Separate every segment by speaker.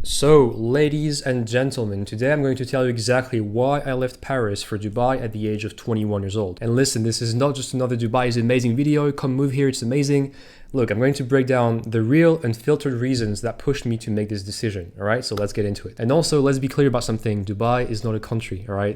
Speaker 1: So, ladies and gentlemen, today I'm going to tell you exactly why I left Paris for Dubai at the age of 21 years old. And listen, this is not just another Dubai is amazing video, come move here, it's amazing. Look, I'm going to break down the real unfiltered reasons that pushed me to make this decision, all right? So let's get into it. And also, let's be clear about something. Dubai is not a country, all right?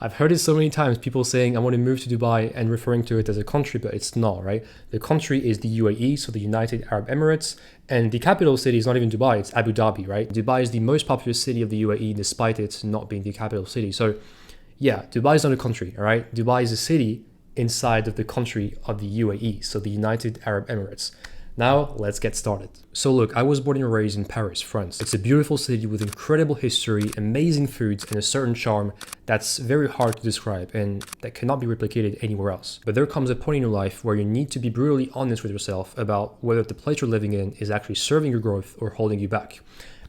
Speaker 1: I've heard it so many times, people saying I want to move to Dubai and referring to it as a country, but it's not, right? The country is the UAE, so the United Arab Emirates, and the capital city is not even Dubai, it's Abu Dhabi, right? Dubai is the most populous city of the UAE despite it not being the capital city. So yeah, Dubai is not a country, all right? Dubai is a city inside of the country of the UAE, so the United Arab Emirates. Now, let's get started. So look, I was born and raised in Paris, France. It's a beautiful city with incredible history, amazing foods, and a certain charm that's very hard to describe and that cannot be replicated anywhere else. But there comes a point in your life where you need to be brutally honest with yourself about whether the place you're living in is actually serving your growth or holding you back.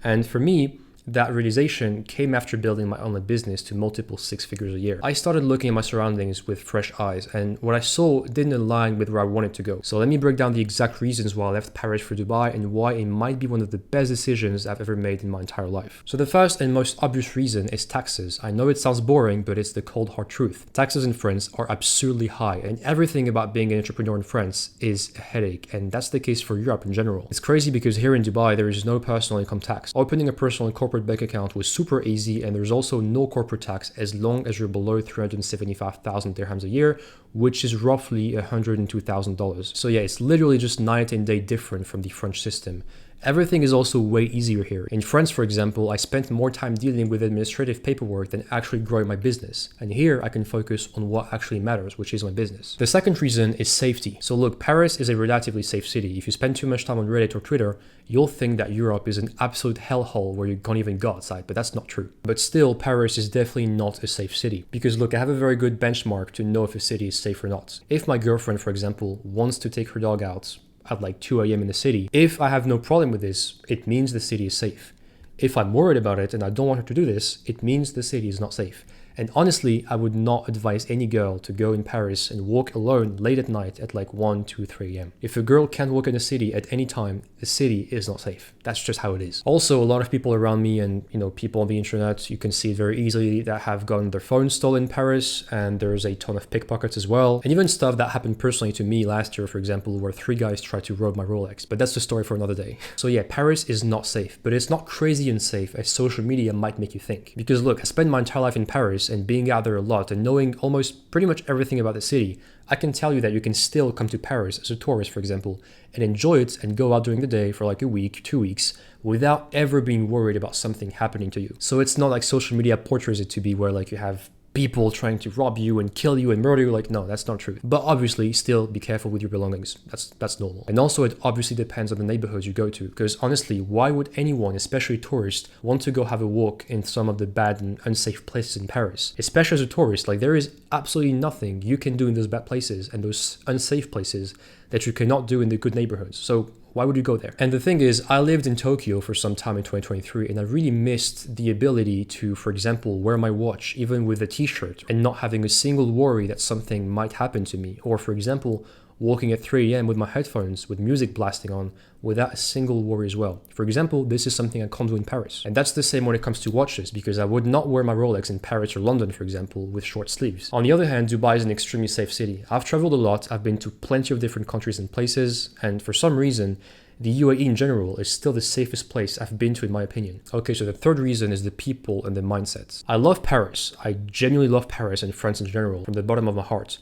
Speaker 1: And for me, that realization came after building my online business to multiple six figures a year. I started looking at my surroundings with fresh eyes, and what I saw didn't align with where I wanted to go. So let me break down the exact reasons why I left Paris for Dubai and why it might be one of the best decisions I've ever made in my entire life. So the first and most obvious reason is taxes. I know it sounds boring, but it's the cold hard truth. Taxes in France are absurdly high, and everything about being an entrepreneur in France is a headache, and that's the case for Europe in general. It's crazy because here in Dubai, there is no personal income tax. Opening a personal and corporate bank account was super easy, and there's also no corporate tax as long as you're below 375,000 dirhams a year, which is roughly $102,000. So yeah, it's literally just night and day different from the French system. Everything is also way easier here. In France, for example, I spent more time dealing with administrative paperwork than actually growing my business. And here I can focus on what actually matters, which is my business. The second reason is safety. So look, Paris is a relatively safe city. If you spend too much time on Reddit or Twitter, you'll think that Europe is an absolute hellhole where you can't even go outside, but that's not true. But still, Paris is definitely not a safe city. Because look, I have a very good benchmark to know if a city is safe or not. If my girlfriend, for example, wants to take her dog out at like 2 a.m. in the city, if I have no problem with this, it means the city is safe. If I'm worried about it and I don't want her to do this, it means the city is not safe. And honestly, I would not advise any girl to go in Paris and walk alone late at night at like 1, 2, 3 a.m. If a girl can't walk in a city at any time, the city is not safe. That's just how it is. Also, a lot of people around me and people on the internet, you can see it very easily, that have gotten their phones stolen in Paris, and there's a ton of pickpockets as well. And even stuff that happened personally to me last year, for example, where 3 guys tried to rob my Rolex. But that's the story for another day. So yeah, Paris is not safe, but it's not crazy unsafe as social media might make you think. Because look, I spent my entire life in Paris and being out there a lot and knowing almost pretty much everything about the city, I can tell you that you can still come to Paris as a tourist, for example, and enjoy it and go out during the day for like a week, 2 weeks, without ever being worried about something happening to you. So it's not like social media portrays it to be where like you have people trying to rob you and kill you and murder you. Like, no, that's not true. But obviously, still be careful with your belongings. That's normal. And also, it obviously depends on the neighborhoods you go to. Because honestly, why would anyone, especially tourists, want to go have a walk in some of the bad and unsafe places in Paris? Especially as a tourist, like there is absolutely nothing you can do in those bad places and those unsafe places that you cannot do in the good neighborhoods. So why would you go there? And the thing is, I lived in Tokyo for some time in 2023, and I really missed the ability to, for example, wear my watch even with a t-shirt and not having a single worry that something might happen to me. Or for example, walking at 3 a.m. with my headphones with music blasting on without a single worry as well. For example, this is something I can't do in Paris. And that's the same when it comes to watches, because I would not wear my Rolex in Paris or London, for example, with short sleeves. On the other hand, Dubai is an extremely safe city. I've traveled a lot, I've been to plenty of different countries and places, and for some reason, the UAE in general is still the safest place I've been to in my opinion. Okay, so the third reason is the people and the mindsets. I love Paris. I genuinely love Paris and France in general from the bottom of my heart.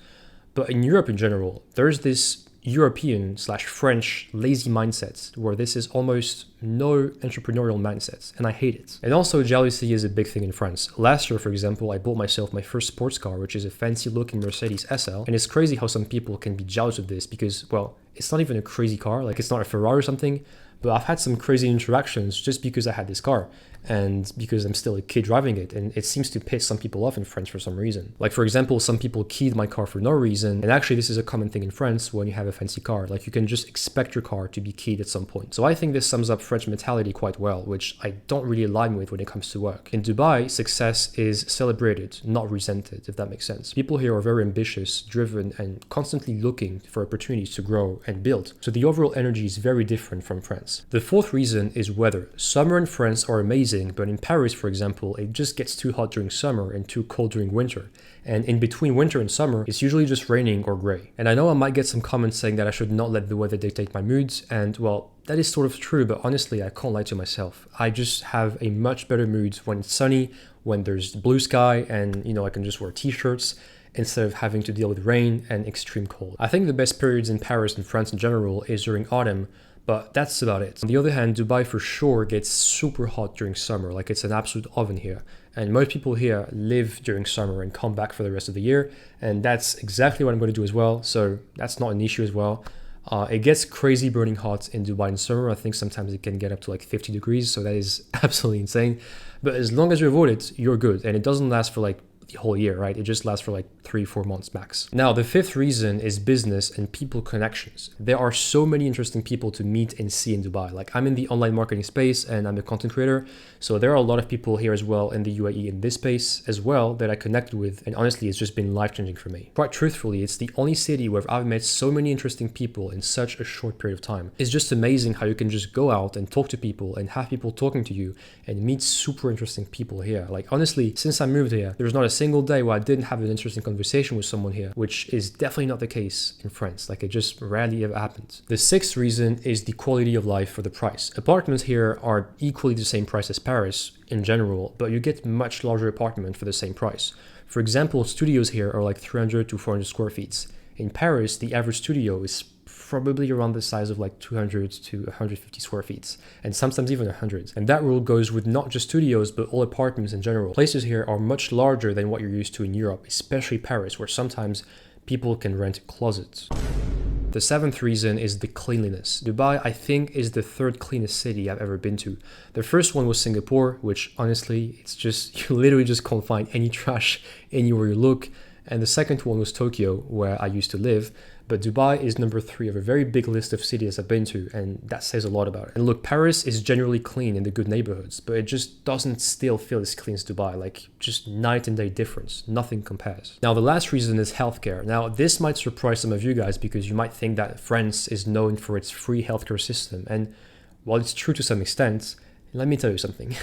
Speaker 1: But in Europe in general, there's this European/French lazy mindset where this is almost no entrepreneurial mindsets, and I hate it. And also jealousy is a big thing in France. Last year, for example, I bought myself my first sports car, which is a fancy looking Mercedes SL, and it's crazy how some people can be jealous of this because, well, it's not even a crazy car, like it's not a Ferrari or something, but I've had some crazy interactions just because I had this car and because I'm still a kid driving it, and it seems to piss some people off in France for some reason. Like for example, some people keyed my car for no reason, and actually this is a common thing in France when you have a fancy car. Like you can just expect your car to be keyed at some point. So I think this sums up French mentality quite well, which I don't really align with when it comes to work. In Dubai, success is celebrated, not resented, if that makes sense. People here are very ambitious, driven, and constantly looking for opportunities to grow and build. So the overall energy is very different from France. France. The fourth reason is weather. Summer in France are amazing, but in Paris, for example, it just gets too hot during summer and too cold during winter. And in between winter and summer, it's usually just raining or gray. And I know I might get some comments saying that I should not let the weather dictate my moods, and well, that is sort of true, but honestly, I can't lie to myself. I just have a much better mood when it's sunny, when there's blue sky, and I can just wear t-shirts instead of having to deal with rain and extreme cold. I think the best periods in Paris and France in general is during autumn, but that's about it. On the other hand, Dubai for sure gets super hot during summer, like it's an absolute oven here. And most people here live during summer and come back for the rest of the year, and that's exactly what I'm going to do as well, so that's not an issue as well. It gets crazy burning hot in Dubai in summer. I think sometimes it can get up to like 50 degrees, so that is absolutely insane. But as long as you avoid it, you're good, and it doesn't last for like the whole year, right? It just lasts for like 3-4 months max. Now, the fifth reason is business and people connections. There are so many interesting people to meet and see in Dubai. Like, I'm in the online marketing space and I'm a content creator, so there are a lot of people here as well in the UAE in this space as well that I connect with, and honestly, it's just been life-changing for me. Quite truthfully, it's the only city where I've met so many interesting people in such a short period of time. It's just amazing how you can just go out and talk to people and have people talking to you and meet super interesting people here. Like, honestly, since I moved here, there's not a single day where I didn't have an interesting conversation with someone here, which is definitely not the case in France. Like, it just rarely ever happens. The sixth reason is the quality of life for the price. Apartments here are equally the same price as Paris in general, but you get much larger apartment for the same price. For example, studios here are like 300 to 400 square feet. In Paris, the average studio is probably around the size of like 200 to 150 square feet, and sometimes even 100. And that rule goes with not just studios, but all apartments in general. Places here are much larger than what you're used to in Europe, especially Paris, where sometimes people can rent closets. The seventh reason is the cleanliness. Dubai, I think, is the third cleanest city I've ever been to. The first one was Singapore, which honestly, it's just, you literally just can't find any trash anywhere you look. And the second one was Tokyo, where I used to live. But Dubai is number 3 of a very big list of cities I've been to, and that says a lot about it. And look, Paris is generally clean in the good neighborhoods, but it just doesn't still feel as clean as Dubai, like just night and day difference. Nothing compares. Now, the last reason is healthcare. Now, this might surprise some of you guys because you might think that France is known for its free healthcare system. And while it's true to some extent, let me tell you something.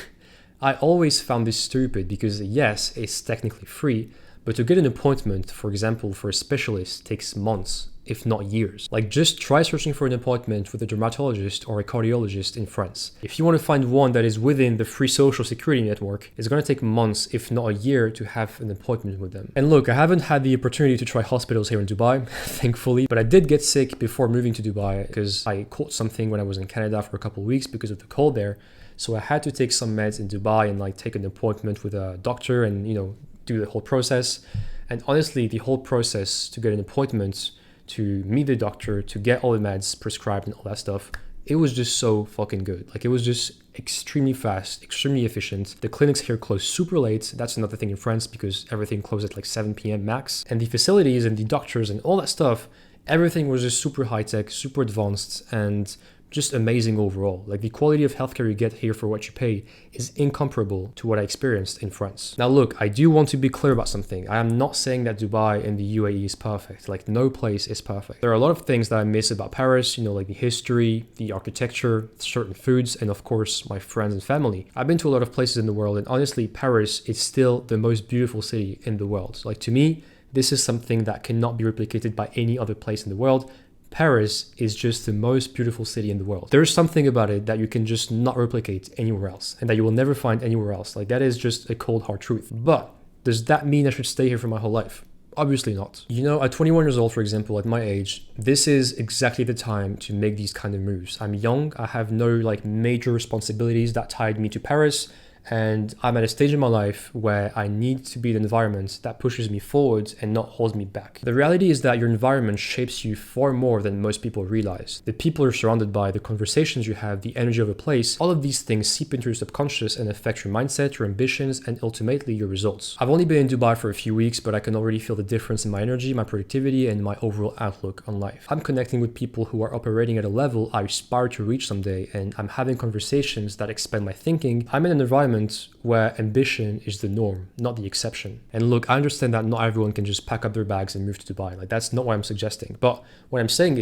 Speaker 1: I always found this stupid because yes, it's technically free, but to get an appointment, for example, for a specialist takes months, if not years. Like, just try searching for an appointment with a dermatologist or a cardiologist in France. If you want to find one that is within the free social security network, it's going to take months, if not a year, to have an appointment with them. And look, I haven't had the opportunity to try hospitals here in Dubai, thankfully, but I did get sick before moving to Dubai because I caught something when I was in Canada for a couple of weeks because of the cold there. So I had to take some meds in Dubai and like take an appointment with a doctor and, do the whole process. And honestly, the whole process to get an appointment, to meet the doctor, to get all the meds prescribed and all that stuff, it was just so fucking good. Like, it was just extremely fast, extremely efficient. The clinics here close super late. That's another thing in France because everything closed at like 7 p.m. max. And the facilities and the doctors and all that stuff, everything was just super high tech, super advanced, and just amazing overall. Like, the quality of healthcare you get here for what you pay is incomparable to what I experienced in France. Now look, I do want to be clear about something. I am not saying that Dubai and the UAE is perfect. Like, no place is perfect. There are a lot of things that I miss about Paris, like the history, the architecture, certain foods, and of course, my friends and family. I've been to a lot of places in the world, and honestly, Paris is still the most beautiful city in the world. Like, to me, this is something that cannot be replicated by any other place in the world. Paris is just the most beautiful city in the world. There's something about it that you can just not replicate anywhere else and that you will never find anywhere else. Like, that is just a cold, hard truth. But does that mean I should stay here for my whole life? Obviously not. At 21 years old, for example, at my age, this is exactly the time to make these kind of moves. I'm young. I have no major responsibilities that tied me to Paris. And I'm at a stage in my life where I need to be in an environment that pushes me forward and not holds me back. The reality is that your environment shapes you far more than most people realize. The people you're surrounded by, the conversations you have, the energy of a place, all of these things seep into your subconscious and affect your mindset, your ambitions, and ultimately your results. I've only been in Dubai for a few weeks, but I can already feel the difference in my energy, my productivity, and my overall outlook on life. I'm connecting with people who are operating at a level I aspire to reach someday, and I'm having conversations that expand my thinking. I'm in an environment environment where ambition is the norm, not the exception. And look, I understand that not everyone can just pack up their bags and move to Dubai. Like, that's not what I'm suggesting. But what I'm saying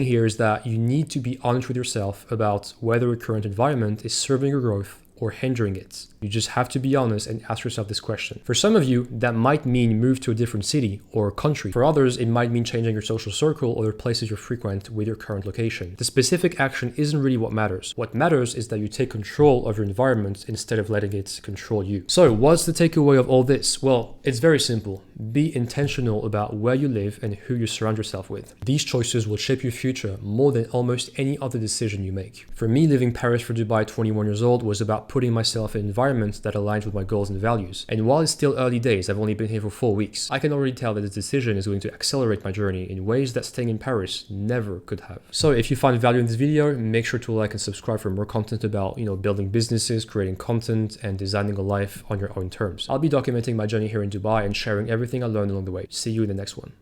Speaker 1: here is that you need to be honest with yourself about whether your current environment is serving your growth or hindering it. You just have to be honest and ask yourself this question. For some of you, that might mean move to a different city or country. For others, it might mean changing your social circle or the places you frequent with your current location. The specific action isn't really what matters. What matters is that you take control of your environment instead of letting it control you. So what's the takeaway of all this? Well, it's very simple. Be intentional about where you live and who you surround yourself with. These choices will shape your future more than almost any other decision you make. For me, leaving Paris for Dubai at 21 years old was about putting myself in an environment that aligns with my goals and values. And while it's still early days, I've only been here for 4 weeks, I can already tell that this decision is going to accelerate my journey in ways that staying in Paris never could have. So if you found value in this video, make sure to like and subscribe for more content about, building businesses, creating content, and designing a life on your own terms. I'll be documenting my journey here in Dubai and sharing everything I learned along the way. See you in the next one.